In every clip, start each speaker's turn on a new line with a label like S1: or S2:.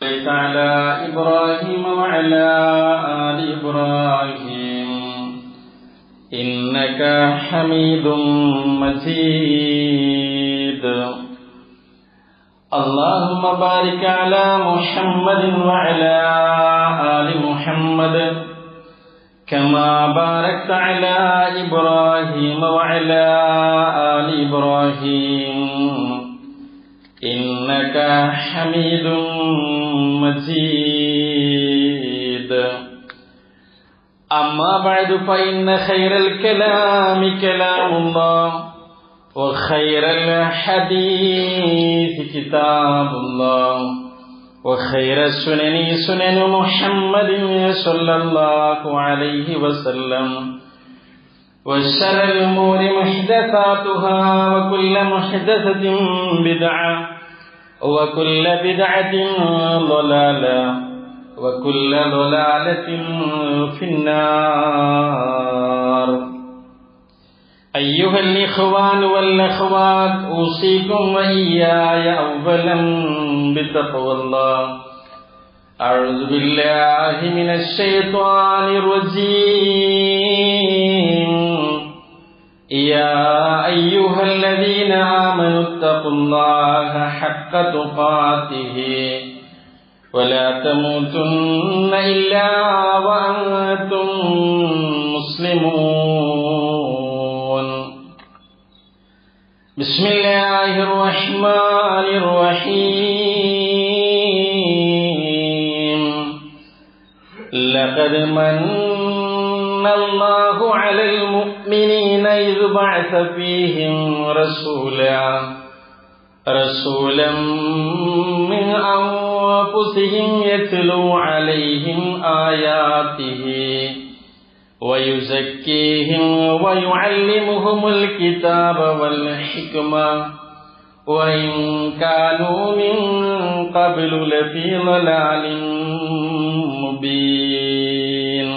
S1: على إبراهيم وعلى آل إبراهيم إنك حميد مجيد. اللهم بارك على محمد وعلى آل محمد كما باركت على إبراهيم وعلى آل إبراهيم إنك حميد مجيد. أما بعد فإن خير الكلام كلام الله وخير الحديث كتاب الله وخير السنن سنن محمد صلى الله عليه وسلم وشر الأمور محدثاتها وكل محدثة بدعة وكل بدعة ضلالة وكل ضلالة في النار. أيها الإخوان والأخوات، أوصيكم وإياي أولا بتقوى الله. أعوذ بالله من الشيطان الرجيم. يا أيها الذين آمنوا اتقوا الله حق تقاته ولا تموتن إلا وأنتم مسلمون. بسم الله الرحمن الرحيم. لقد من الله على المؤمنين إذ بعث فيهم رسولا من أنفسهم يتلو عليهم آياته ويزكيهم ويعلمهم الكتاب والحكمة وإن كانوا من قبل لفي ضلال مبين.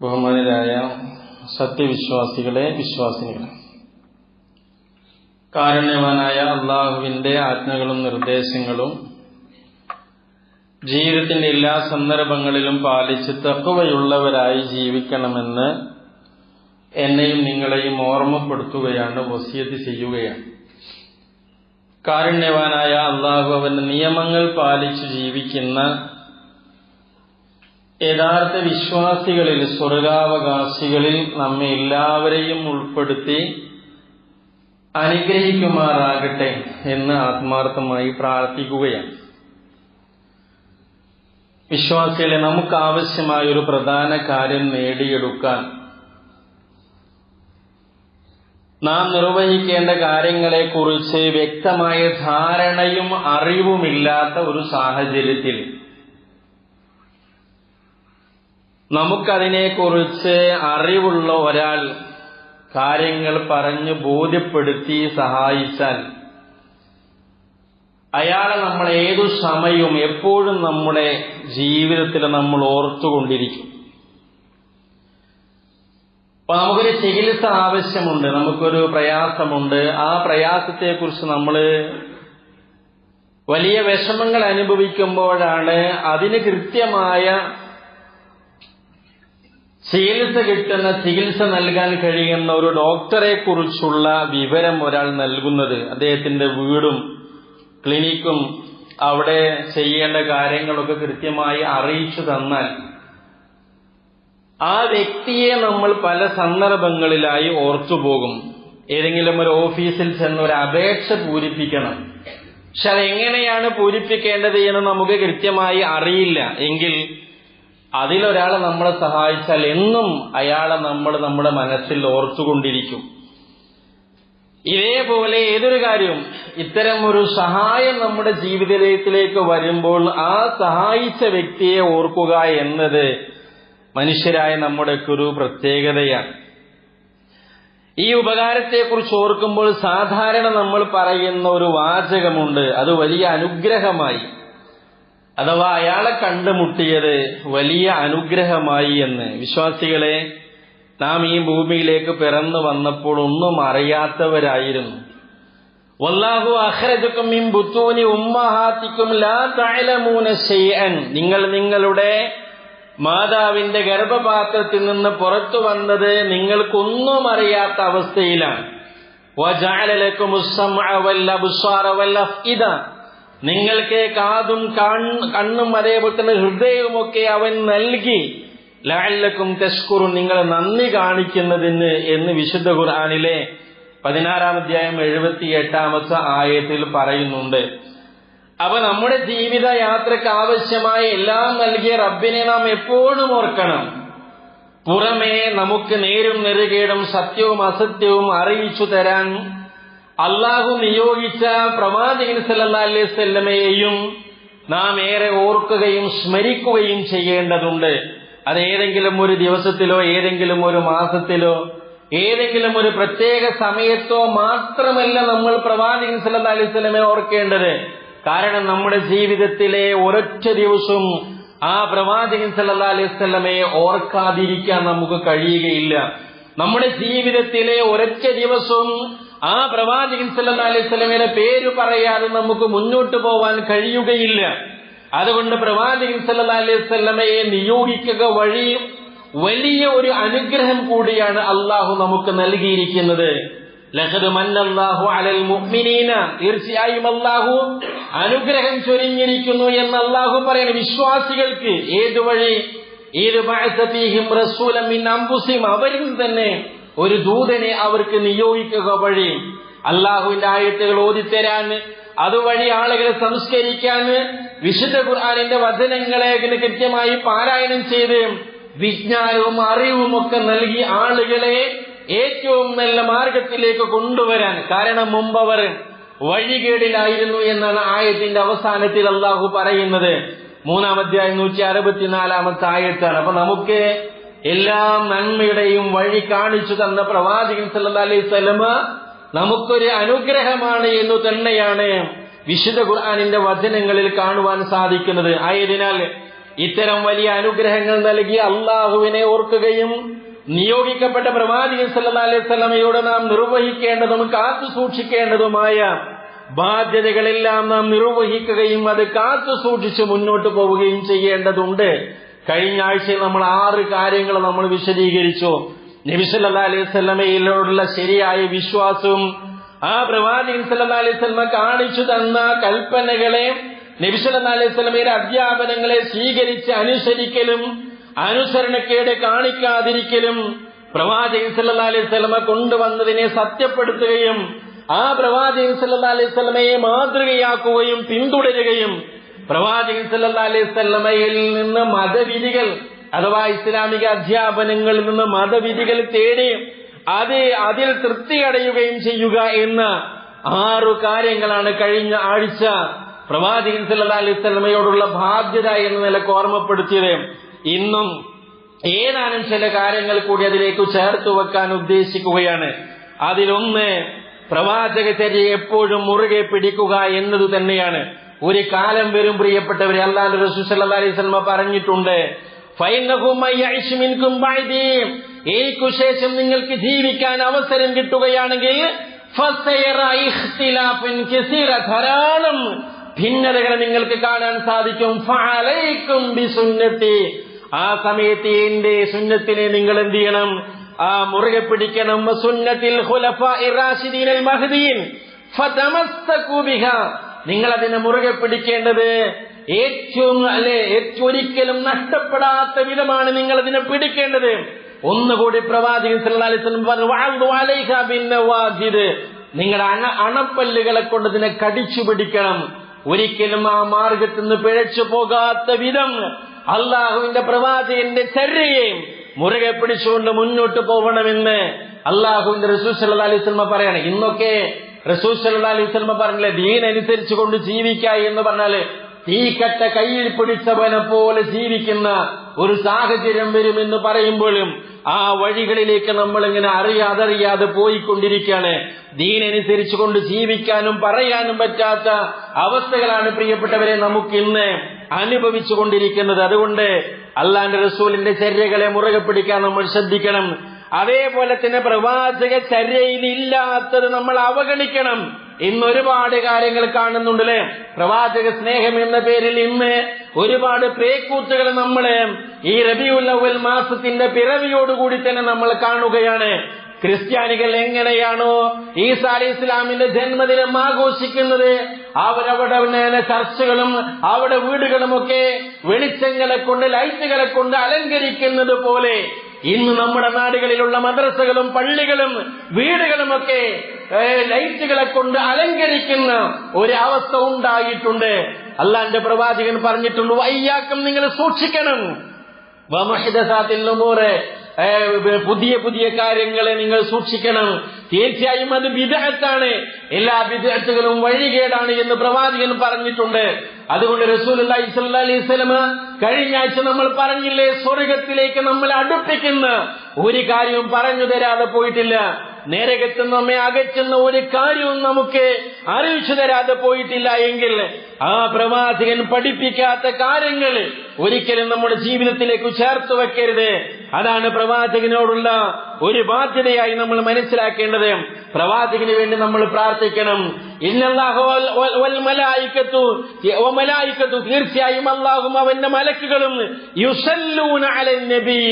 S1: ബഹുമാനരായ സത്യവിശ്വാസികളെ, വിശ്വാസിനികളെ, കാരുണ്യവാനായ അള്ളാഹുവിന്റെ ആജ്ഞകളും നിർദ്ദേശങ്ങളും ജീവിതത്തിന്റെ എല്ലാ സന്ദർഭങ്ങളിലും പാലിച്ച് തഖ്വയുള്ളവരായി ജീവിക്കണമെന്ന് എന്നെയും നിങ്ങളെയും ഓർമ്മപ്പെടുത്തുകയാണ്, വസിയത്ത് ചെയ്യുകയാണ്. കാരുണ്യവാനായ അള്ളാഹു അവന്റെ നിയമങ്ങൾ പാലിച്ചു ജീവിക്കുന്ന യഥാർത്ഥ വിശ്വാസികളിൽ, സ്വർഗാവകാശികളിൽ നമ്മെ എല്ലാവരെയും ഉൾപ്പെടുത്തി അനുഗ്രഹിക്കുമാറാകട്ടെ എന്ന് ആത്മാർത്ഥമായി പ്രാർത്ഥിക്കുകയാണ്. വിശ്വാസികളെ, നമുക്ക് ആവശ്യമായ ഒരു പ്രധാന കാര്യം നേടിയെടുക്കാൻ നാം നിർവഹിക്കേണ്ട കാര്യങ്ങളെക്കുറിച്ച് വ്യക്തമായ ധാരണയും അറിവുമില്ലാത്ത ഒരു സാഹചര്യത്തിൽ നമുക്കതിനെക്കുറിച്ച് അറിവുള്ള ഒരാൾ കാര്യങ്ങൾ പറഞ്ഞ് ബോധ്യപ്പെടുത്തി സഹായിച്ചാൽ അയാളെ നമ്മൾ ഏതു സമയവും എപ്പോഴും നമ്മുടെ ജീവിതത്തിൽ നമ്മൾ ഓർത്തുകൊണ്ടിരിക്കും. അപ്പൊ നമുക്കൊരു ചികിത്സ ആവശ്യമുണ്ട്, നമുക്കൊരു പ്രയാസമുണ്ട്. ആ പ്രയാസത്തെക്കുറിച്ച് നമ്മൾ വലിയ വിഷമങ്ങൾ അനുഭവിക്കുമ്പോഴാണ് അതിന് കൃത്യമായ ചികിത്സ കിട്ടുന്ന, ചികിത്സ നൽകാൻ കഴിയുന്ന ഒരു ഡോക്ടറെ കുറിച്ചുള്ള വിവരം ഒരാൾ നൽകുന്നത്. അദ്ദേഹത്തിന്റെ വീടും ക്ലിനിക്കും അവിടെ ചെയ്യേണ്ട കാര്യങ്ങളൊക്കെ കൃത്യമായി അറിയിച്ചു തന്നാൽ ആ വ്യക്തിയെ നമ്മൾ പല സന്ദർഭങ്ങളിലായി ഓർത്തുപോകും. ഏതെങ്കിലും ഒരു ഓഫീസിൽ ചെന്ന് ഒരു അപേക്ഷ പൂരിപ്പിക്കണം, പക്ഷെ അതെങ്ങനെയാണ് പൂരിപ്പിക്കേണ്ടത് എന്ന് നമുക്ക് കൃത്യമായി അറിയില്ല എങ്കിൽ അതിലൊരാളെ നമ്മളെ സഹായിച്ചാൽ എന്നും അയാളെ നമ്മൾ നമ്മുടെ മനസ്സിൽ ഓർത്തുകൊണ്ടിരിക്കും. ഇതേപോലെ ഏതൊരു കാര്യവും ഇത്തരം ഒരു സഹായം നമ്മുടെ ജീവിതത്തിലേക്ക് വരുമ്പോൾ ആ സഹായിച്ച വ്യക്തിയെ ഓർക്കുക എന്നത് മനുഷ്യരായ നമ്മുടെയൊക്കെ ഒരു പ്രത്യേകതയാണ്. ഈ ഉപകാരത്തെക്കുറിച്ച് ഓർക്കുമ്പോൾ സാധാരണ നമ്മൾ പറയുന്ന ഒരു വാചകമുണ്ട്, അത് വലിയ അനുഗ്രഹമായി, അഥവാ അയാളെ കണ്ടുമുട്ടിയത് വലിയ അനുഗ്രഹമായി എന്ന്. വിശ്വാസികളെ, നാം ഈ ഭൂമിയിലേക്ക് പിറന്നു വന്നപ്പോൾ ഒന്നും അറിയാത്തവരായിരുന്നു. വല്ലാഹു അഖ്റജകും മിൻ ബുതൂനി ഉമ്മഹാതികും ലാ തഅലമൂന ശൈഅൻ, നിങ്ങൾ നിങ്ങളുടെ മാതാവിന്റെ ഗർഭപാത്രത്തിൽ നിന്ന് പുറത്തു വന്നത് നിങ്ങൾക്കൊന്നും അറിയാത്ത അവസ്ഥയിലാണ്. വജഅല ലക്കുമുസ് സമഅ വൽ അബ്സാറ വൽ അഫ്ഇദ, നിങ്ങൾക്ക് കാതും കണ്ണും അതേപോലെ തന്നെ ഹൃദയവുമൊക്കെ അവൻ നൽകി. ലഅല്ലക്കും തശ്കുറുൻ, നിങ്ങൾ നന്ദി കാണിക്കുന്നതിന് എന്ന് വിശുദ്ധ ഖുർആനിലെ 16-ാം അധ്യായം 78-ാമത്തെ ആയത്തിൽ പറയുന്നുണ്ട്. അപ്പൊ നമ്മുടെ ജീവിത യാത്രക്ക് ആവശ്യമായ എല്ലാം നൽകിയ റബ്ബിനെ നാം എപ്പോഴും ഓർക്കണം. പുറമേ നമുക്ക് നേരും നെറുകേടും സത്യവും അസത്യവും അറിയിച്ചു തരാൻ അള്ളാഹു നിയോഗിച്ച പ്രവാചകൻ സല്ലല്ലാഹു അലൈഹി വസല്ലമയെയും നാം ഏറെ ഓർക്കുകയും സ്മരിക്കുകയും ചെയ്യേണ്ടതുണ്ട്. അത് ഏതെങ്കിലും ഒരു ദിവസത്തിലോ ഏതെങ്കിലും ഒരു മാസത്തിലോ ഏതെങ്കിലും ഒരു പ്രത്യേക സമയത്തോ മാത്രമല്ല നമ്മൾ പ്രവാചകൻ സല്ലല്ലാഹു അലൈഹി വസല്ലമയെ ഓർക്കേണ്ടത്. കാരണം നമ്മുടെ ജീവിതത്തിലെ ഒരൊറ്റ ദിവസവും ആ പ്രവാചകൻ സല്ലല്ലാഹു അലൈഹി വസല്ലമയെ ഓർക്കാതിരിക്കാൻ നമുക്ക് കഴിയുകയില്ല. നമ്മുടെ ജീവിതത്തിലെ ഒരൊറ്റ ദിവസവും ആ പ്രവാചകൻ സല്ലല്ലാഹു അലൈഹി വസല്ലമയുടെ പേര് പറയാതെ നമുക്ക് മുന്നോട്ട് പോവാൻ കഴിയുകയില്ല. അതുകൊണ്ട് പ്രവാചകൻ സല്ലല്ലാഹു അലൈഹി വസല്ലമയെ നിയോഗിക്കുക വഴി വലിയ ഒരു അനുഗ്രഹം കൂടിയാണ് അള്ളാഹു നമുക്ക് നൽകിയിരിക്കുന്നത്. ലഖദ് മന്നല്ലാഹു അലൽ മുഅ്മിനീന, തീർച്ചയായും അള്ളാഹു അനുഗ്രഹം ചൊരിഞ്ഞിരിക്കുന്നു എന്ന് അള്ളാഹു പറയുന്നു വിശ്വാസികൾക്ക്. ഏതു വഴി? ഈദ് ബഅസ ഫീഹിം റസൂലൻ മിൻ അൻഫുസിഹിം, അവരിൽ തന്നെ ഒരു ദൂതനെ അവർക്ക് നിയോഗിക്കുക വഴി. അള്ളാഹുവിന്റെ ആയത്തുകൾ ഓതിത്തരാൻ, അതുവഴി ആളുകളെ സംസ്കരിക്കാൻ, വിശുദ്ധ ഖുർആനിന്റെ വചനങ്ങളെ കൃത്യമായി പാരായണം ചെയ്ത് വിജ്ഞാനവും അറിവും ഒക്കെ നൽകി ആളുകളെ ഏറ്റവും നല്ല മാർഗത്തിലേക്ക് കൊണ്ടുവരാൻ. കാരണം മുമ്പവർ വഴികേടിലായിരുന്നു എന്നാണ് ആയത്തിന്റെ അവസാനത്തിൽ അള്ളാഹു പറയുന്നത്. 3-ാം അധ്യായം 164-ാമത്തെ ആയത്താണ്. അപ്പൊ നമുക്ക് എല്ലാം നന്മയുടെയും വഴി കാണിച്ചു തന്ന പ്രവാചകൻ സല്ലല്ലാഹു അലൈഹി വസല്ലമ നമുക്കൊരു അനുഗ്രഹമാണ് എന്ന് തന്നെയാണ് വിശുദ്ധ ഖുർആനിന്റെ വചനങ്ങളിൽ കാണുവാൻ സാധിക്കുന്നത്. ആയതിനാൽ ഇത്തരം വലിയ അനുഗ്രഹങ്ങൾ നൽകി അള്ളാഹുവിനെ ഓർക്കുകയും നിയോഗിക്കപ്പെട്ട പ്രവാചകൻ സല്ലല്ലാഹു അലൈഹി വസല്ലമയോട് നാം നിർവഹിക്കേണ്ടതും കാത്തു സൂക്ഷിക്കേണ്ടതുമായ ബാധ്യതകളെല്ലാം നാം നിർവഹിക്കുകയും അത് കാത്തു സൂക്ഷിച്ച് മുന്നോട്ട് പോവുകയും ചെയ്യേണ്ടതുണ്ട്. കഴിഞ്ഞ ആഴ്ചയിൽ നമ്മൾ 6 കാര്യങ്ങൾ നമ്മൾ വിശദീകരിച്ചു. നബി സല്ലല്ലാഹു അലൈഹി വസല്ലമയിലുള്ള ശരിയായ വിശ്വാസവും ആ പ്രവാചകൻ സല്ലല്ലാഹു അലൈഹി വസല്ലമ കാണിച്ചു തന്ന കൽപ്പനകളെ, നബി സല്ലല്ലാഹു അലൈഹി വസല്ലമയുടെ അധ്യാപനങ്ങളെ സ്വീകരിച്ച് അനുസരിക്കലും അനുസരണക്കേട് കാണിക്കാതിരിക്കലും, പ്രവാചകൻ സല്ലല്ലാഹു അലൈഹി വസല്ലമ കൊണ്ടുവന്നതിനെ സത്യപ്പെടുത്തുകയും ആ പ്രവാചകൻ സല്ലല്ലാഹു അലൈഹി വസല്ലമയെ മാതൃകയാക്കുകയും പിന്തുടരുകയും പ്രവാചകൻ സല്ലല്ലാഹു അലൈഹി വസല്ലമയിൽ നിന്ന് മതവിധികൾ അഥവാ ഇസ്ലാമിക അധ്യാപനങ്ങളിൽ നിന്ന് മതവിധികൾ തേടി അതിൽ തൃപ്തിയടയുകയും ചെയ്യുക എന്ന 6 കാര്യങ്ങളാണ് കഴിഞ്ഞ ആഴ്ച പ്രവാചകൻ സല്ലല്ലാഹു അലൈഹി വസല്ലമയോടുള്ള ബാധ്യത എന്ന നിലക്ക് ഓർമ്മപ്പെടുത്തിയത്. ഇന്നും ഏതാനും ചില കാര്യങ്ങൾ കൂടി അതിലേക്ക് ചേർത്ത് വെക്കാൻ ഉദ്ദേശിക്കുകയാണ്. അതിലൊന്ന് പ്രവാചകചര്യ എപ്പോഴും മുറുകെ പിടിക്കുക എന്നത് തന്നെയാണ്. ഒരു കാലം വരും പ്രിയപ്പെട്ടവരെ, അല്ലാഹുവിന്റെ റസൂൽ സല്ലല്ലാഹു അലൈഹി വസല്ലമ പറഞ്ഞിട്ടുണ്ട്, ഫൈനഹു മയഇശ് മിൻകും ബഅദി, എനിക്കു ശേഷം നിങ്ങൾക്ക് ജീവിക്കാൻ അവസരം കിട്ടുകയാണെങ്കിൽ ഫസയറ ഇഖ്തിലാഫൻ കസീറ, ധാരാളം ഭിന്നതകൾ നിങ്ങൾക്ക് കാണാൻ സാധിക്കും. ഫഅലൈക്കും ബിസുന്നതി, ആ സമയത്ത് എന്റെ സുന്നത്തിനെ നിങ്ങൾ എന്ത് ചെയ്യണം? മുറുകെ പിടിക്കണം. സുന്നത്തിൽ ഖുലഫാഇർ റാഷിദീനൽ മഹ്ദിയീൻ ഫതമസ്സകൂ ബിഹാ, നിങ്ങൾ അതിനെ മുറുകെ പിടിക്കേണ്ടത് ഒരിക്കലും നഷ്ടപ്പെടാത്ത വിധമാണ് നിങ്ങൾ അതിനെ പിടിക്കേണ്ടത്. ഒന്നുകൂടി പ്രവാചകൻ സല്ലല്ലാഹു അലൈഹി വസല്ലം പറഞ്ഞു, വഅദു അലൈഹാ ബിന്നവാജിദ്, നിങ്ങളുടെ അണപ്പല്ലുകളെ കൊണ്ട് ഇതിനെ കടിച്ചു പിടിക്കണം. ഒരിക്കലും ആ മാർഗത്തിൽ നിന്ന് പിഴച്ചു പോകാത്ത വിധം അള്ളാഹുവിന്റെ പ്രവാചകന്റെ ചര്യയെ മുറുകെ പിടിച്ചുകൊണ്ട് മുന്നോട്ട് പോകണമെന്ന് അള്ളാഹുവിന്റെ റസൂൽ സല്ലല്ലാഹു അലൈഹി വസല്ലം പറയാണ്. ഇന്നൊക്കെ റസൂൽ സല്ലല്ലാഹു അലൈഹി വസല്ലം പറഞ്ഞില്ലേ, ദീൻ അനുസരിച്ചു കൊണ്ട് ജീവിക്കുക എന്ന് പറഞ്ഞാല് തീക്കട്ട കയ്യിൽ പിടിച്ചവനെ പോലെ ജീവിക്കുന്ന ഒരു സാഹചര്യം വരുമെന്ന് പറയുമ്പോഴും ആ വഴികളിലേക്ക് നമ്മൾ ഇങ്ങനെ അറിയാതെ പോയിക്കൊണ്ടിരിക്കുകയാണ്. ദീൻ അനുസരിച്ചു കൊണ്ട് ജീവിക്കാനും പറയാനും പറ്റാത്ത അവസ്ഥകളാണ് പ്രിയപ്പെട്ടവരെ നമുക്കിന്ന് അനുഭവിച്ചു കൊണ്ടിരിക്കുന്നത്. അതുകൊണ്ട് അള്ളാന്റെ റസൂലിന്റെ ചര്യകളെ മുറുകെ പിടിക്കാൻ നമ്മൾ ശ്രദ്ധിക്കണം. അതേപോലെ തന്നെ പ്രവാചക ചര്യയിൽ ഇല്ലാത്തത് നമ്മൾ അവഗണിക്കണം. ഇന്ന് ഒരുപാട് കാര്യങ്ങൾ കാണുന്നുണ്ടല്ലേ. പ്രവാചക സ്നേഹം എന്ന പേരിൽ ഇന്ന് ഒരുപാട് പേക്കൂത്തുകൾ നമ്മള് ഈ റബീഉൽ അവ്വൽ മാസത്തിന്റെ പിറവിയോടുകൂടി തന്നെ നമ്മൾ കാണുകയാണ്. ക്രിസ്ത്യാനികൾ എങ്ങനെയാണോ ഈസാ അലൈഹി ഇസ്ലാമിന്റെ ജന്മദിനം ആഘോഷിക്കുന്നത്, അവരവിടെ ചർച്ചുകളും അവിടെ വീടുകളുമൊക്കെ വെളിച്ചങ്ങളെ കൊണ്ട് ലൈറ്റുകളെ കൊണ്ട് അലങ്കരിക്കുന്നത് പോലെ ഇന്ന് നമ്മുടെ നാടുകളിലുള്ള മദ്രസകളും പള്ളികളും വീടുകളുമൊക്കെ ലൈറ്റുകളെ കൊണ്ട് അലങ്കരിക്കുന്ന ഒരു അവസ്ഥ ഉണ്ടായിട്ടുണ്ട്. അള്ളാന്റെ പ്രവാചകൻ പറഞ്ഞിട്ടുണ്ട്, വയ്യാക്കം നിങ്ങൾ സൂക്ഷിക്കണം, പുതിയ പുതിയ കാര്യങ്ങളെ നിങ്ങൾ സൂക്ഷിക്കണം, തീർച്ചയായും അത് ബിദ്അത്താണ്, എല്ലാ ബിദ്അത്തുകളും വഴികേടാണ് എന്ന് പ്രവാചകൻ പറഞ്ഞിട്ടുണ്ട്. അതുകൊണ്ട് റസൂലുള്ളാഹി സ്വല്ലല്ലാഹി അലൈഹി വസല്ലം കഴിഞ്ഞ ആഴ്ച നമ്മൾ പറഞ്ഞില്ലേ, സ്വർഗത്തിലേക്ക് നമ്മൾ അടുപ്പിക്കുന്ന ഒരു കാര്യവും പറഞ്ഞു തരാതെ പോയിട്ടില്ല, നരകത്തിൽ നമ്മെ അകറ്റുന്ന ഒരു കാര്യവും നമുക്ക് അറിയിച്ചു തരാതെ പോയിട്ടില്ല എങ്കിൽ ആ പ്രവാചകൻ പഠിപ്പിക്കാത്ത കാര്യങ്ങൾ ഒരിക്കലും നമ്മുടെ ജീവിതത്തിലേക്ക് ചേർത്ത് വെക്കരുത്. അതാണ് പ്രവാചകനോടുള്ള ഒരു ബാധ്യതയായി നമ്മൾ മനസ്സിലാക്കേണ്ടത്. പ്രവാചകന് വേണ്ടി നമ്മൾ പ്രാർത്ഥിക്കണം. തീർച്ചയായും അല്ലാഹും അവന്റെ മലക്കുകളും യുസല്ലൂന അലൻ നബി,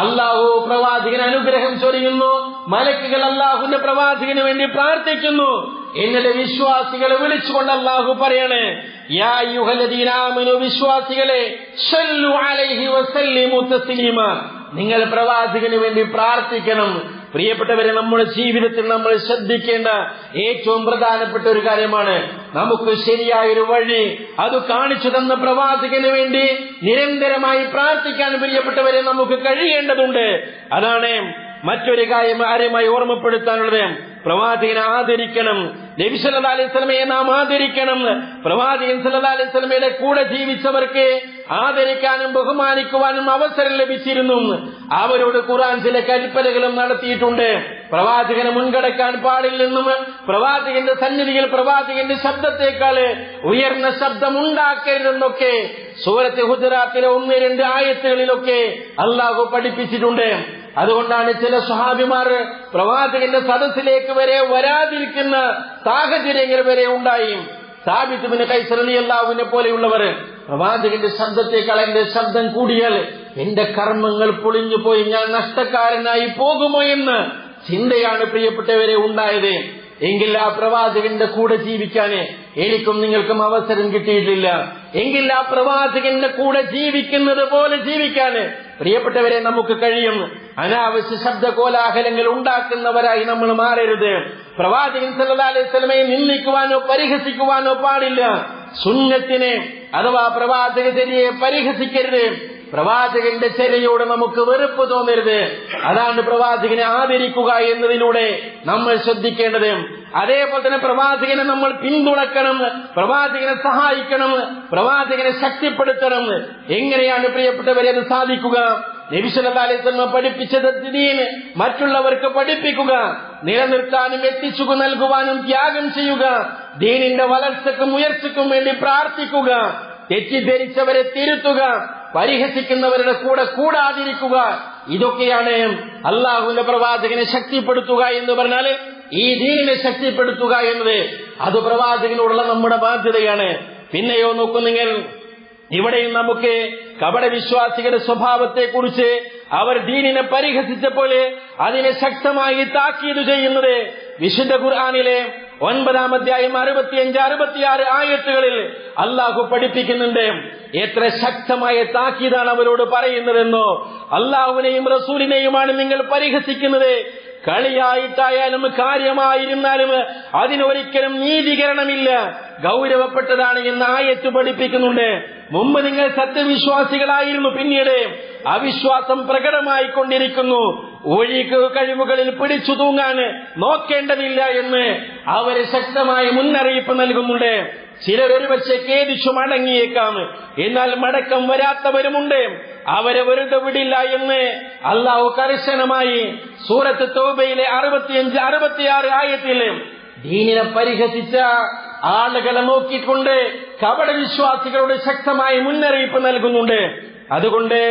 S1: അല്ലാഹു പ്രവാചകന് അനുഗ്രഹം ചൊരിയുന്നു, മലക്കുകൾ അല്ലാഹുവിന്റെ പ്രവാചകന് വേണ്ടി പ്രാർത്ഥിക്കുന്നു. എന്നിട്ട് വിശ്വാസികളെ വിളിച്ചുകൊണ്ട് അല്ലാഹു പറയാണ്, യാ അയ്യുഹല്ലദീന ആമനൂ, വിശ്വാസികളെ, സല്ലു അലൈഹി വസല്ലിമു തസ്ലീമ, നിങ്ങൾ പ്രവാചകന് വേണ്ടി പ്രാർത്ഥിക്കണം. പ്രിയപ്പെട്ടവരെ, നമ്മുടെ ജീവിതത്തിൽ നമ്മൾ ശ്രദ്ധിക്കേണ്ട ഏറ്റവും പ്രധാനപ്പെട്ട ഒരു കാര്യമാണ്, നമുക്ക് ശരിയായൊരു വഴി അത് കാണിച്ചു തന്ന പ്രവാചകന് വേണ്ടി നിരന്തരമായി പ്രാർത്ഥിക്കാൻ പ്രിയപ്പെട്ടവരെ നമുക്ക് കഴിയേണ്ടതുണ്ട്. അതാണ് മറ്റൊരു കാര്യം ആരുമായി ഓർമ്മപ്പെടുത്താനുള്ളത്. പ്രവാചകനെ ആദരിക്കണം, നബി സല്ലല്ലാഹു അലൈഹി വസല്ലമയെ നാം ആദരിക്കണം. പ്രവാചകൻ സല്ലല്ലാഹു അലൈഹി വസല്ലമയുടെ കൂടെ ജീവിച്ചവർക്ക് ആദരിക്കാനും ബഹുമാനിക്കുവാനും അവസരം ലഭിച്ചിരുന്നു. അവരോട് ഖുർആൻ ചില കൽപ്പനകളും നടത്തിയിട്ടുണ്ട്. പ്രവാചകനെ മുൻകടക്കാൻ പാടില്ലെന്നും, പ്രവാചകന്റെ സന്നിധിയിൽ പ്രവാചകന്റെ ശബ്ദത്തെക്കാൾ ഉയർന്ന ശബ്ദം ഉണ്ടാക്കരുതെന്നൊക്കെ സൂറത്ത് ഹുജറാത്തിലെ 1-2 ആയത്തുകളിലൊക്കെ അല്ലാഹു പഠിപ്പിച്ചിട്ടുണ്ട്. അതുകൊണ്ടാണ് ചില സ്വഹാബിമാർ പ്രവാചകന്റെ സദസ്സിലേക്ക് വരെ വരാതിരിക്കുന്ന സാഹചര്യങ്ങൾ വരെ ഉണ്ടായി. സാബിത്ത് ബിൻ ഖൈസ് റളിയല്ലാഹുവിനെ പോലെയുള്ളവർ പ്രവാചകന്റെ ശബ്ദത്തെക്കാൾ എന്റെ ശബ്ദം കൂടിയാൽ എന്റെ കർമ്മങ്ങൾ പൊളിഞ്ഞു പോയി ഞാൻ നഷ്ടക്കാരനായി പോകുമോ എന്ന ചിന്തയാണ് പ്രിയപ്പെട്ടവരെ ഉണ്ടായത്. എങ്കിൽ ആ പ്രവാചകന്റെ കൂടെ ജീവിക്കാന് എനിക്കും നിങ്ങൾക്കും അവസരം കിട്ടിയിട്ടില്ല. എങ്കിൽ ആ പ്രവാചകന്റെ കൂടെ ജീവിക്കുന്നത് പോലെ ജീവിക്കാന് പ്രിയപ്പെട്ടവരെ നമുക്ക് കഴിയും. അനാവശ്യ ശബ്ദ കോലാഹലങ്ങൾ ഉണ്ടാക്കുന്നവരായി നമ്മൾ മാറരുത്. പ്രവാചകൻ സല്ലല്ലാഹു അലൈഹി വസല്ലമയെ നിന്ദിക്കുവാനോ പരിഹസിക്കുവാനോ പാടില്ല. സുന്നത്തിനെ അഥവാ പ്രവാചക ചര്യയെ പരിഹസിക്കരുത്. പ്രവാചകന്റെ ചര്യയോട് നമുക്ക് വെറുപ്പ് തോന്നരുത്. അതാണ് പ്രവാചകനെ ആദരിക്കുക എന്നതിലൂടെ നമ്മൾ ശ്രദ്ധിക്കേണ്ടത്. അതേപോലെ തന്നെ പ്രവാചകനെ നമ്മൾ പിന്തുണക്കണം, പ്രവാചകനെ സഹായിക്കണം, പ്രവാചകനെ ശക്തിപ്പെടുത്തണം. എങ്ങനെയാണ് പ്രിയപ്പെട്ടവരെ അത് സാധിക്കുക? നബി സല്ലല്ലാഹു അലൈഹി വസല്ലം പഠിപ്പിച്ചത് ദീൻ മറ്റുള്ളവർക്ക് പഠിപ്പിക്കുക, നിലനിർത്താനും എത്തിച്ചു നൽകുവാനും ത്യാഗം ചെയ്യുക, ദീനിന്റെ വളർച്ചയ്ക്കും ഉയർച്ചയ്ക്കും വേണ്ടി പ്രാർത്ഥിക്കുക, തെറ്റിദ്ധരിച്ചവരെ തിരുത്തുക, പരിഹസിക്കുന്നവരുടെ കൂടെ കൂടാതിരിക്കുക. ഇതൊക്കെയാണ് അള്ളാഹുവിന്റെ പ്രവാചകനെ ശക്തിപ്പെടുത്തുക എന്ന് പറഞ്ഞാൽ ഈ ദീനിനെ ശക്തിപ്പെടുത്തുക എന്നത് അത് പ്രവാചകനോടുള്ള നമ്മുടെ ബാധ്യതയാണ്. പിന്നെയോ നോക്കൂ നിങ്ങൾ, ഇവിടെയും നമുക്ക് കപടവിശ്വാസികളുടെ സ്വഭാവത്തെക്കുറിച്ച് അവർ ദീനിനെ പരിഹസിച്ചപ്പോൾ അതിനെ ശക്തമായി താക്കീത് ചെയ്യുന്നത് വിശുദ്ധ ഖുർആനിലെ 9-ാം അധ്യായം 65-66 ആയത്തുകളിൽ അള്ളാഹു പഠിപ്പിക്കുന്നുണ്ട്. എത്ര ശക്തമായ താക്കീതാണ് അവരോട് പറയുന്നതെന്നോ. അള്ളാഹുവിനെയും റസൂലിനെയുമാണ് നിങ്ങൾ പരിഹസിക്കുന്നത്, കളിയായിട്ടായാലും കാര്യമായിരുന്നാലും അതിനൊരിക്കലും നീതീകരണമില്ല, ഗൗരവപ്പെട്ടതാണ് എന്ന് ആയത്ത് പഠിപ്പിക്കുന്നുണ്ട്. മുമ്പ് നിങ്ങൾ സത്യവിശ്വാസികളായിരുന്നു, പിന്നീട് അവിശ്വാസം പ്രകടമായി കൊണ്ടിരിക്കുന്നു, കഴിവുകളിൽ പിടിച്ചു തൂങ്ങാൻ നോക്കേണ്ടതില്ല എന്ന് അവര് ശക്തമായി മുന്നറിയിപ്പ് നൽകുന്നുണ്ട്. ചിലരൊരു പക്ഷേ ഖേദിച്ചു മടങ്ങിയേക്കാം, എന്നാൽ മടക്കം വരാത്തവരുമുണ്ട്, അവരെ വെറുതെ വിടില്ല എന്ന് അള്ളാഹു കർശനമായി സൂറത്ത് തൗബയിലെ 65-66 ആയത്തിൽ ദീനിനെ പരിഹസിച്ച ആളുകളെ നോക്കിക്കൊണ്ട് കപടവിശ്വാസികളോട് ശക്തമായി മുന്നറിയിപ്പ് നൽകുന്നുണ്ട്. അതുകൊണ്ട്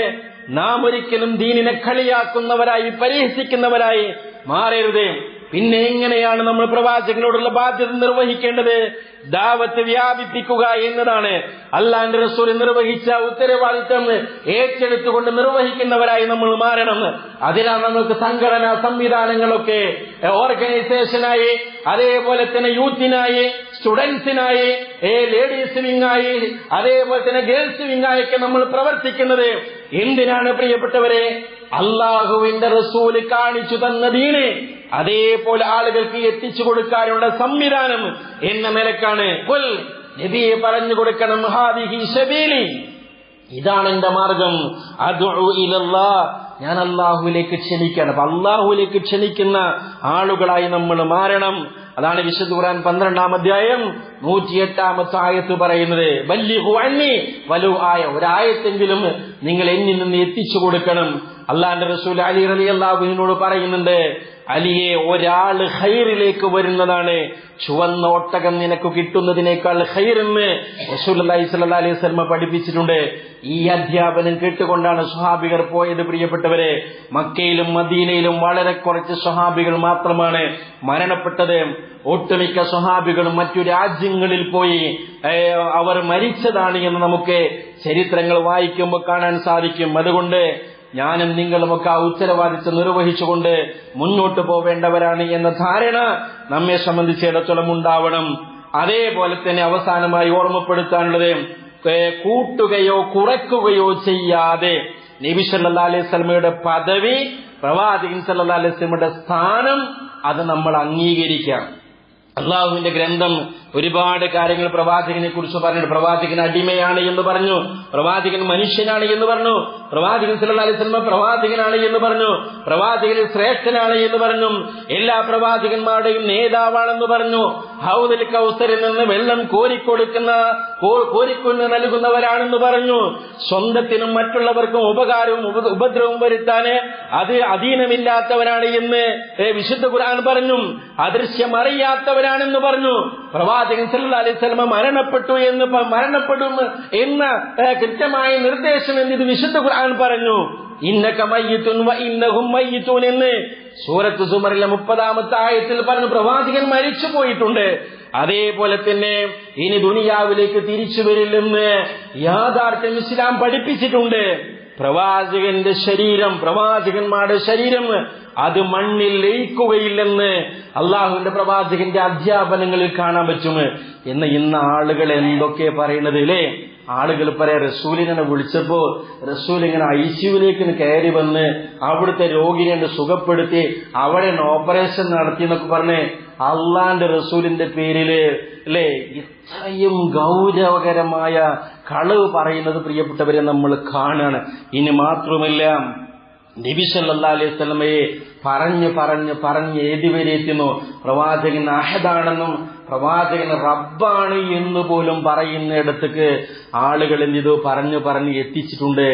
S1: നാം ഒരിക്കലും ദീനിനെ കളിയാക്കുന്നവരായി പരിഹസിക്കുന്നവരായി മാറരുത്. പിന്നെ എങ്ങനെയാണ് നമ്മൾ പ്രവാചകനോടുള്ള ബാധ്യത നിർവഹിക്കേണ്ടത്? ദാവത്ത് വ്യാപിപ്പിക്കുക എന്നതാണ്. അല്ലാഹുവിന്റെ റസൂൽ നിർവഹിച്ച ഉത്തരവാദിത്തം ഏറ്റെടുത്തുകൊണ്ട് നിർവഹിക്കുന്നവരായി നമ്മൾ മാറണം. അതിനാണ് നമുക്ക് സംഘടനാ സംവിധാനങ്ങളൊക്കെ, ഓർഗനൈസേഷനായി, അതേപോലെ തന്നെ യൂത്തിനായി, സ്റ്റുഡൻസിനായി, ലേഡീസ് വിങ്ങായി, അതേപോലെ തന്നെ ഗേൾസ് വിങ്ങായൊക്കെ നമ്മൾ പ്രവർത്തിക്കുന്നത്. എന്തിനാണ് പ്രിയപ്പെട്ടവരെ? അള്ളാഹുവിന്റെ റസൂല് കാണിച്ചു തന്ന ദീന് അതേപോലെ ആളുകൾക്ക് എത്തിച്ചു കൊടുക്കാനുള്ള സംവിധാനം എന്ന നിലക്കാണ്. ഖുൽ, നബിയെ പറഞ്ഞു കൊടുക്കണം, ഹാദിഹി സബീലി, ഇതാണ് എന്റെ മാർഗം, അദ്ഉ ഇലല്ലാഹ്, ഞാൻ അള്ളാഹുവിലേക്ക് ക്ഷണിക്കണം. അപ്പൊ അള്ളാഹുവിലേക്ക് ക്ഷണിക്കുന്ന ആളുകളായി നമ്മൾ മാറണം. അതാണ് വിശുദ്ധ ഖുർആൻ 12-ാം അധ്യായം 108-ാമത്തെ ആയത്ത് പറയുന്നത്. ബല്ലിഗു അന്നി വലു ആയ, ഒരായത്തെങ്കിലും നിങ്ങൾ എന്നിൽ നിന്ന് എത്തിച്ചു കൊടുക്കണം. അള്ളാഹുവിന്റെ റസൂൽ അലി റളിയല്ലാഹു അൻഹുവിനോട് പറയുന്നുണ്ട്, അലിയെ, ഒരാള് ഖൈറിലേക്ക് വരുന്നതാണ് ചുവന്ന ഒട്ടകം നിനക്ക് കിട്ടുന്നതിനേക്കാൾ ഖൈറെന്ന് റസൂലുള്ളാഹി സ്വല്ലല്ലാഹു അലൈഹി വസല്ലം പഠിപ്പിച്ചിട്ടുണ്ട്. ഈ അധ്യാപനം കേട്ടുകൊണ്ടാണ് സ്വഹാബികൾ പോയത്. പ്രിയപ്പെട്ടവരെ, മക്കയിലും മദീനയിലും വളരെ കുറച്ച് സ്വഹാബികൾ മാത്രമാണ് മരണപ്പെട്ടത്. ഒട്ടുമിക്ക സ്വഹാബികളും മറ്റു രാജ്യങ്ങളിൽ പോയി അവർ മരിച്ചതാണ് എന്ന് നമുക്ക് ചരിത്രങ്ങൾ വായിക്കുമ്പോൾ കാണാൻ സാധിക്കും. അതുകൊണ്ട് ഞാനും നിങ്ങളുമൊക്കെ ആ ഉത്തരവാദിത്വം നിർവഹിച്ചുകൊണ്ട് മുന്നോട്ട് പോവേണ്ടവരാണ് എന്ന ധാരണ നമ്മെ സംബന്ധിച്ചിടത്തോളം ഉണ്ടാവണം. അതേപോലെ തന്നെ അവസാനമായി ഓർമ്മപ്പെടുത്താനുള്ളത്, കൂട്ടുകയോ കുറയ്ക്കുകയോ ചെയ്യാതെ നബി സല്ലല്ലാഹു അലൈഹി വസല്ലമയുടെ പദവി, പ്രവാചകൻ സല്ലല്ലാഹു അലൈഹി വസല്ലമയുടെ സ്ഥാനം, അത് നമ്മൾ അംഗീകരിക്കാം. അള്ളാഹുവിന്റെ ഗ്രന്ഥം ഒരുപാട് കാര്യങ്ങൾ പ്രവാചകനെ കുറിച്ച് പറഞ്ഞു. പ്രവാചകൻ അടിമയാണ് എന്ന് പറഞ്ഞു, പ്രവാചകൻ മനുഷ്യനാണ് എന്ന് പറഞ്ഞു, പ്രവാചകൻ സല്ലല്ലാഹു അലൈഹി വസല്ലം പ്രവാചകനാണ് എന്ന് പറഞ്ഞു, പ്രവാചകൻ ശ്രേഷ്ഠനാണ് എന്ന് പറഞ്ഞു, എല്ലാ പ്രവാചകന്മാരുടെയും നേതാവാണെന്ന് പറഞ്ഞു, ഹൗദുൽ കൗസറിൽ നിന്ന് വെള്ളം കോരിക്കൊണ്ട് നൽകുന്നവരാണെന്ന് പറഞ്ഞു, സ്വന്തത്തിനും മറ്റുള്ളവർക്കും ഉപകാരവും ഉപദ്രവവും വരുത്താന് അത് അധീനമില്ലാത്തവരാണ് എന്ന് വിശുദ്ധ ഖുർആൻ പറഞ്ഞു, അദൃശ്യമറിയാത്തവരാണെന്ന് പറഞ്ഞു. പ്രവാചകൻ സല്ലല്ലാഹു അലൈഹി വസല്ലം മരണപ്പെടും എന്ന കൃത്യമായ നിർദ്ദേശം എന്ന് വിശുദ്ധ ഖുർആൻ പറഞ്ഞു. ഇന്നക മയ്യിതുൻ വ ഇന്നഹും മയ്യിതൂൻ എന്ന് സൂറത്ത് സുമറിലെ 30-ാമത്തെ ആയത്തിൽ പറഞ്ഞു. പ്രവാചകൻ മരിച്ചു പോയിട്ടുണ്ട്. അതേപോലെ തന്നെ ഇനി ദുനിയാവിലേക്ക് തിരിച്ചു വരില്ലെന്ന് യാഥാർത്ഥ്യം ഇസ്ലാം പഠിപ്പിച്ചിട്ടുണ്ട്. പ്രവാചകന്റെ ശരീരം, പ്രവാചകന്മാരുടെ ശരീരം അത് മണ്ണിൽ ലയിക്കുകയില്ലെന്ന് അള്ളാഹുവിന്റെ പ്രവാചകന്റെ അധ്യാപനങ്ങളിൽ കാണാൻ പറ്റും. എന്ന് ഇന്ന് ആളുകൾ എന്തൊക്കെ പറയണത് അല്ലേ? ആളുകൾ പറയാം, റസൂലിനെ വിളിച്ചപ്പോ റസൂൽ ഇങ്ങനെ ഐസിയുവിലേക്ക് കയറി വന്ന് അവിടുത്തെ രോഗിനെ സുഖപ്പെടുത്തി അവിടെ ഓപ്പറേഷൻ നടത്തി എന്നൊക്കെ പറഞ്ഞ് അള്ളാന്റെ റസൂലിന്റെ പേരില് അല്ലേ ഇത്രയും ഗൗരവകരമായ കളവ് പറയുന്നത് പ്രിയപ്പെട്ടവരെ നമ്മൾ കാണാണ്. ഇനി മാത്രമല്ല, നബി സല്ലല്ലാഹു അലൈഹി വസല്ലമയെ പറഞ്ഞ് ഏതുവരെ എത്തുന്നു? പ്രവാചകൻ അഹദാണെന്നും പ്രവാചകൻ റബ്ബാണ് എന്ന് പോലും പറയുന്നിടത്തേക്ക് ആളുകൾ ഇത് പറഞ്ഞ് എത്തിച്ചിട്ടുണ്ട്.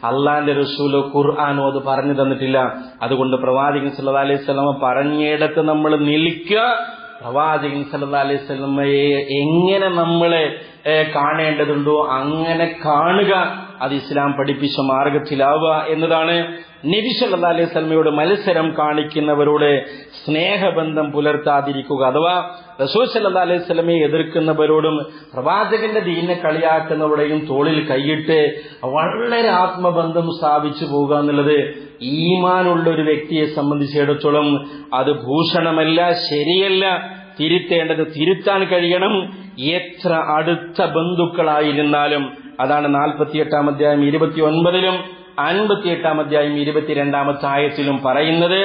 S1: അള്ളാന്റെ റസൂലോ ഖുർആനോ അത് പറഞ്ഞു തന്നിട്ടില്ല. അതുകൊണ്ട് പ്രവാചകൻ സല്ലല്ലാഹു അലൈഹി വസല്ലമ പറഞ്ഞിടത്ത് നമ്മൾ നിൽക്കുക. പ്രവാചകൻ സല്ലല്ലാഹു അലൈഹി വസല്ലമയെ എങ്ങനെ നമ്മളെ കാണേണ്ടതുണ്ടോ അങ്ങനെ കാണുക. അത് ഇസ്ലാം പഠിപ്പിച്ച മാർഗത്തിലാവുക എന്നതാണ്. നബി സല്ലല്ലാഹു അലൈഹി വസല്ലമയോട് മത്സരം കാണിക്കുന്നവരോട് സ്നേഹബന്ധം പുലർത്താതിരിക്കുക. അഥവാ റസൂൽ സല്ലല്ലാഹു അലൈഹി വസല്ലമയെ എതിർക്കുന്നവരോടും പ്രവാചകന്റെ ദീനിനെ കളിയാക്കുന്നവരുടെയും തോളിൽ കൈയിട്ട് വളരെ ആത്മബന്ധം സ്ഥാപിച്ചു പോകുക എന്നുള്ളത് ഈമാനുള്ള ഒരു വ്യക്തിയെ സംബന്ധിച്ചിടത്തോളം അത് ഭൂഷണമല്ല, ശരിയല്ല. തിരുത്തേണ്ടത് തിരുത്താൻ കഴിയണം, എത്ര അടുത്ത ബന്ധുക്കളായിരുന്നാലും. അതാണ് 48-ാം അധ്യായം 29-ലും 58-ാം അധ്യായം 22-ാമത്തെ ആയത്തിലും പറയുന്നത്.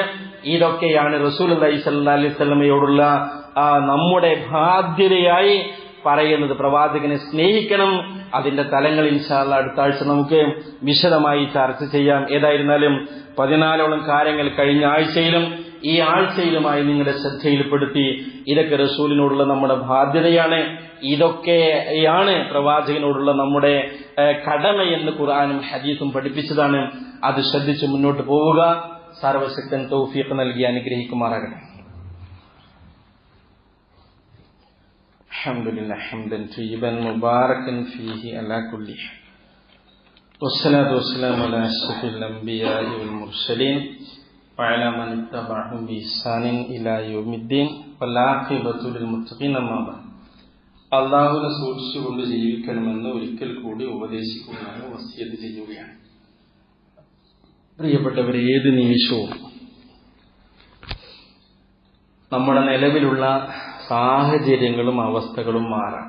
S1: ഇതൊക്കെയാണ് റസൂലുള്ളാഹി സ്വല്ലല്ലാഹു അലൈഹി വസല്ലമയോടുള്ള നമ്മുടെ ബാധ്യതയായി പറയുന്നത്. പ്രവാചകനെ സ്നേഹിക്കണം. അതിന്റെ തലങ്ങൾ ഇൻഷാ അല്ലാഹ് അടുത്ത ആഴ്ച നമുക്ക് വിശദമായി ചർച്ച ചെയ്യാം. ഏതായിരുന്നാലും 14ഓളം കാര്യങ്ങൾ കഴിഞ്ഞ ആഴ്ചയിലും ഈ ആഴ്ചയിലുമായി നിങ്ങളുടെ ശ്രദ്ധയിൽപ്പെടുത്തി. ഇതൊക്കെ റസൂലിനോടുള്ള നമ്മുടെ ബാധ്യതയാണ്. ഇതൊക്കെയാണ് പ്രവാചകനോടുള്ള നമ്മുടെ കടമയെന്ന് ഖുർആനും ഹദീസും പഠിപ്പിച്ചതാണ്. അത് ശ്രദ്ധിച്ച് മുന്നോട്ട് പോവുക. സർവശക്തൻ തൗഫീഖ് നൽകി അനുഗ്രഹിക്കുമാറാകട്ടെ. അൽഹംദുലില്ലാഹി ഹംദൻ തയ്യിബൻ മുബാറകൻ ഫീഹി അലാ കുല്ലി വസ്സലാത്തു വസ്സലാമു അലാ അഷ്റഫിൽ അംബിയാഇ വൽ മുർസലീൻ وعلى من اتبعهم بإحسان إلى يوم الدين والعاقبة للمتقين أما بعد. അള്ളാഹുവിനെ സൂക്ഷിച്ചുകൊണ്ട് ജീവിക്കണമെന്ന് ഒരിക്കൽ കൂടി ഉപദേശിക്കുകയാണ്, വസിയത്ത് ചെയ്യുകയാണ്. പ്രിയപ്പെട്ടവർ, ഏത് നിമിഷവും നമ്മുടെ നിലവിലുള്ള സാഹചര്യങ്ങളും അവസ്ഥകളും മാറാം.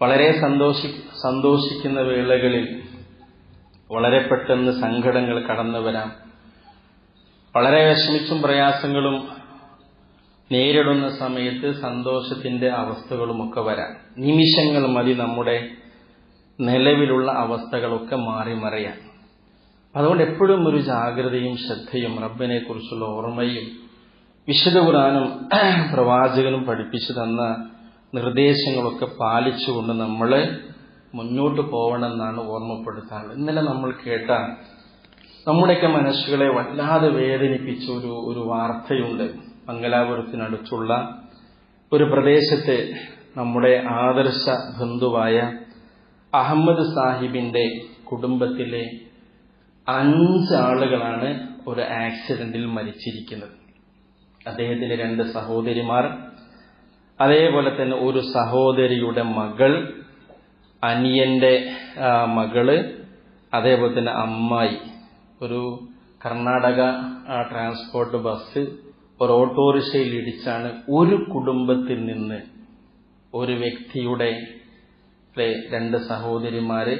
S1: വളരെ സന്തോഷിക്കുന്ന വേളകളിൽ വളരെ പെട്ടെന്ന് സങ്കടങ്ങൾ കടന്നു വരാം. വളരെ വിഷമിച്ചും പ്രയാസങ്ങളും നേരിടുന്ന സമയത്ത് സന്തോഷത്തിന്റെ അവസ്ഥകളുമൊക്കെ വരാം. നിമിഷങ്ങൾ മതി നമ്മുടെ നിലവിലുള്ള അവസ്ഥകളൊക്കെ മാറി മറിയാൻ. അതുകൊണ്ട് എപ്പോഴും ഒരു ജാഗ്രതയും ശ്രദ്ധയും റബ്ബിനെ കുറിച്ചുള്ള ഓർമ്മയും വിശുദ്ധ ഖുർആനും പ്രവാചകനും പഠിപ്പിച്ചു തന്ന നിർദ്ദേശങ്ങളൊക്കെ പാലിച്ചുകൊണ്ട് നമ്മൾ മുന്നോട്ട് പോകണമെന്നാണ് ഓർമ്മപ്പെടുത്താറുള്ളത്. ഇന്നലെ നമ്മൾ കേട്ട നമ്മുടെയൊക്കെ മനസ്സുകളെ വല്ലാതെ വേദനിപ്പിച്ച ഒരു വാർത്തയുണ്ട്. മംഗലാപുരത്തിനടുത്തുള്ള ഒരു പ്രദേശത്ത് നമ്മുടെ ആദർശ ബന്ധുവായ അഹമ്മദ് സാഹിബിന്റെ കുടുംബത്തിലെ 5 ആളുകളാണ് ഒരു ആക്സിഡന്റിൽ മരിച്ചിരിക്കുന്നത്. അദ്ദേഹത്തിന് 2 സഹോദരിമാർ, അതേപോലെ തന്നെ ഒരു സഹോദരിയുടെ മകൾ, അനിയന്റെ മകള്, അതേപോലെ തന്നെ അമ്മായി. ഒരു കർണാടക ട്രാൻസ്പോർട്ട് ബസ് ഒരു ഓട്ടോറിക്ഷയിൽ ഇടിച്ചാണ് ഒരു കുടുംബത്തിൽ നിന്ന് ഒരു വ്യക്തിയുടെ 2 സഹോദരിമാര്,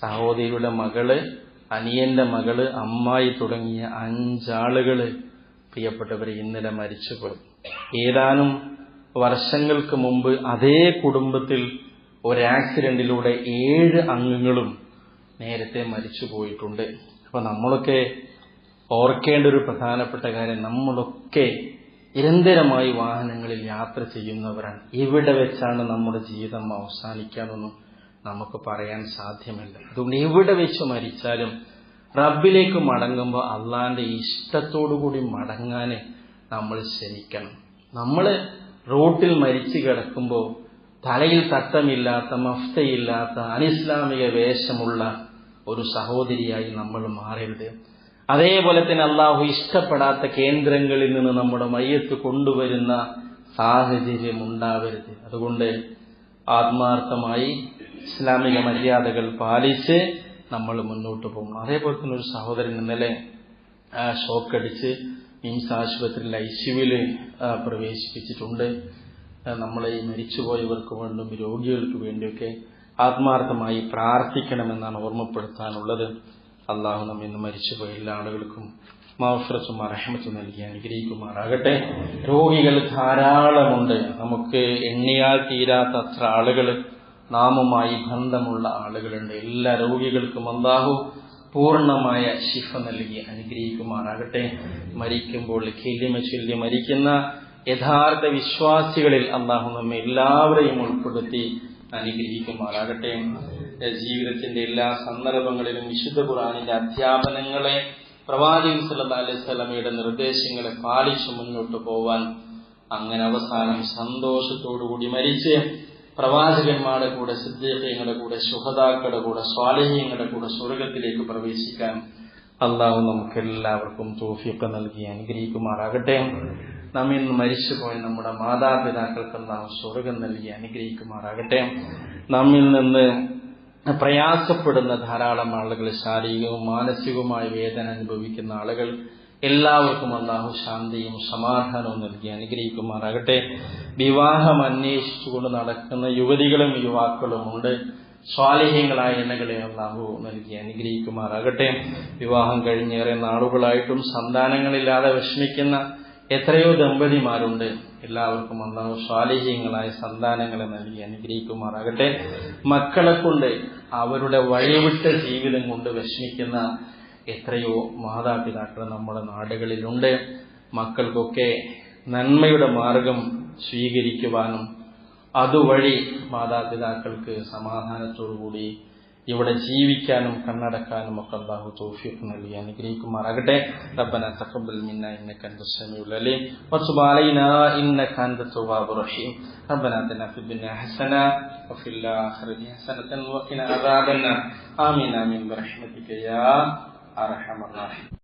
S1: സഹോദരിയുടെ മകള്, അനിയന്റെ മകള്, അമ്മായി തുടങ്ങിയ 5 ആളുകള് പ്രിയപ്പെട്ടവരെ ഇന്നലെ മരിച്ചുപോയി. ഏതാനും വർഷങ്ങൾക്ക് മുമ്പ് അതേ കുടുംബത്തിൽ ഒരു ആക്സിഡന്റിലൂടെ 7 അംഗങ്ങളും നേരത്തെ മരിച്ചു പോയിട്ടുണ്ട്. അപ്പൊ നമ്മളൊക്കെ ഓർക്കേണ്ട ഒരു പ്രധാനപ്പെട്ട കാര്യം, നമ്മളൊക്കെ നിരന്തരമായി വാഹനങ്ങളിൽ യാത്ര ചെയ്യുന്നവരാണ്. എവിടെ വെച്ചാണ് നമ്മുടെ ജീവിതം അവസാനിക്കാമെന്നൊന്നും നമുക്ക് പറയാൻ സാധ്യമല്ല. അതുകൊണ്ട് എവിടെ വെച്ച് മരിച്ചാലും റബ്ബിലേക്ക് മടങ്ങുമ്പോൾ അള്ളാന്റെ ഇഷ്ടത്തോടുകൂടി മടങ്ങാന് നമ്മൾ ശ്രമിക്കണം. നമ്മൾ റോട്ടിൽ മരിച്ചു കിടക്കുമ്പോൾ തലയിൽ തട്ടമില്ലാത്ത, മഫ്തയില്ലാത്ത, അനിസ്ലാമിക വേഷമുള്ള ഒരു സഹോദരിയായി നമ്മൾ മാറരുത്. അതേപോലെ തന്നെ അള്ളാഹു ഇഷ്ടപ്പെടാത്ത കേന്ദ്രങ്ങളിൽ നിന്ന് നമ്മുടെ മയ്യത്ത് കൊണ്ടുവരുന്ന സാഹചര്യം ഉണ്ടാവരുത്. അതുകൊണ്ട് ആത്മാർത്ഥമായി ഇസ്ലാമിക മര്യാദകൾ പാലിച്ച് നമ്മൾ മുന്നോട്ട് പോകും. അതേപോലെ തന്നെ ഒരു സഹോദരൻ ഇന്നലെ ഷോക്കടിച്ച് മിംസ് ആശുപത്രിയിൽ ICUവിൽ പ്രവേശിപ്പിച്ചിട്ടുണ്ട്. നമ്മളെ ഈ മരിച്ചുപോയവർക്ക് വേണ്ടും രോഗികൾക്ക് വേണ്ടിയൊക്കെ ആത്മാർത്ഥമായി പ്രാർത്ഥിക്കണമെന്നാണ് ഓർമ്മപ്പെടുത്താനുള്ളത്. അള്ളാഹു നമ്മിൽ നിന്ന് മരിച്ചുപോയ എല്ലാ ആളുകൾക്കും മഗ്ഫിറത്തും റഹ്മത്തും നൽകി അനുഗ്രഹിക്കുമാറാകട്ടെ. രോഗികൾ ധാരാളമുണ്ട്. നമുക്ക് എണ്ണിയാൽ തീരാത്ത അത്ര ആളുകൾ, നാമുമായി ബന്ധമുള്ള ആളുകളുണ്ട്. എല്ലാ രോഗികൾക്കും അള്ളാഹു പൂർണ്ണമായ ശിഫ നൽകി അനുഗ്രഹിക്കുമാറാകട്ടെ. മരിക്കുമ്പോൾ കെലിമ ചൊല്ലി മരിക്കുന്ന യഥാർത്ഥ വിശ്വാസികളിൽ അള്ളാഹു നമ്മെ എല്ലാവരെയും ഉൾപ്പെടുത്തി അനുഗ്രഹിക്കുമാറാകട്ടെ. ജീവിതത്തിന്റെ എല്ലാ സന്ദർഭങ്ങളിലും വിശുദ്ധ ഖുർആനിന്റെ അധ്യാപനങ്ങളെ, പ്രവാചകൻ സല്ലല്ലാഹു അലൈഹി വസല്ലമയുടെ നിർദ്ദേശങ്ങളെ പാലിച്ചു മുന്നോട്ട് പോവാൻ, അങ്ങനെ അവസാനം സന്തോഷത്തോടുകൂടി മരിച്ച് പ്രവാചകന്മാരുടെ കൂടെ, സിദ്ദീഖീങ്ങളുടെ കൂടെ, ശുഹദാക്കളുടെ കൂടെ, സ്വാലിഹീങ്ങളുടെ കൂടെ സ്വർഗത്തിലേക്ക് പ്രവേശിക്കാൻ അള്ളാഹു നമുക്ക് എല്ലാവർക്കും തൗഫീഖ് നൽകി അനുഗ്രഹിക്കുമാറാകട്ടെ. നമ്മിൽ നിന്ന് മരിച്ചുപോയ നമ്മുടെ മാതാപിതാക്കൾക്ക് അള്ളാഹു സ്വർഗം നൽകി അനുഗ്രഹിക്കുമാറാകട്ടെ. നമ്മിൽ നിന്ന് പ്രയാസപ്പെടുന്ന ധാരാളം ആളുകൾ, ശാരീരികവും മാനസികവുമായ വേദന അനുഭവിക്കുന്ന ആളുകൾ, എല്ലാവർക്കും അള്ളാഹു ശാന്തിയും സമാധാനവും നൽകി അനുഗ്രഹിക്കുമാറാകട്ടെ. വിവാഹം അന്വേഷിച്ചുകൊണ്ട് നടക്കുന്ന യുവതികളും യുവാക്കളും ഉണ്ട്. സ്വാലിഹ്യങ്ങളായ ഇണകളെ അള്ളാഹു നൽകി അനുഗ്രഹിക്കുമാറാകട്ടെ. വിവാഹം കഴിഞ്ഞേറെ നാളുകളായിട്ടും സന്താനങ്ങളില്ലാതെ വിഷമിക്കുന്ന എത്രയോ ദമ്പതിമാരുണ്ട്. എല്ലാവർക്കും അള്ളാഹു സ്വാലിഹ്യങ്ങളായ സന്താനങ്ങളെ നൽകി അനുഗ്രഹിക്കുമാറാകട്ടെ. മക്കളെ കൊണ്ട്, അവരുടെ വഴിവിട്ട ജീവിതം കൊണ്ട് വിഷമിക്കുന്ന എത്രയോ മാതാപിതാക്കൾ നമ്മുടെ നാടുകളിലുണ്ട്. മക്കൾക്കൊക്കെ നന്മയുടെ മാർഗം സ്വീകരിക്കുവാനും അതുവഴി മാതാപിതാക്കൾക്ക് സമാധാനത്തോടുകൂടി ഇവിടെ ജീവിക്കാനും കണ്ണടക്കാനും ഒക്കെ അല്ലാഹു തൗഫീഖ് നൽകി അനുഗ്രഹിക്കുമാറാകട്ടെ. റബ്ബനാ തഖബ്ബൽ മിന്നാ ഇന്നക അൻതസ് സമീഉൽ അലീം വതുബ് അലൈനാ ഇന്നക അൻതത് തവ്വാബുർ റഹീം. റബ്ബനാ ആതിനാ ഫിദ്ദുനിയാ ഹസന വഫിൽ ആഖിറതി ഹസനതൻ വഖിനാ അദാബന്നാർ. ആമീൻ ആമീൻ ബിറഹ്മതിക യാ അർഹമർ റഹീം.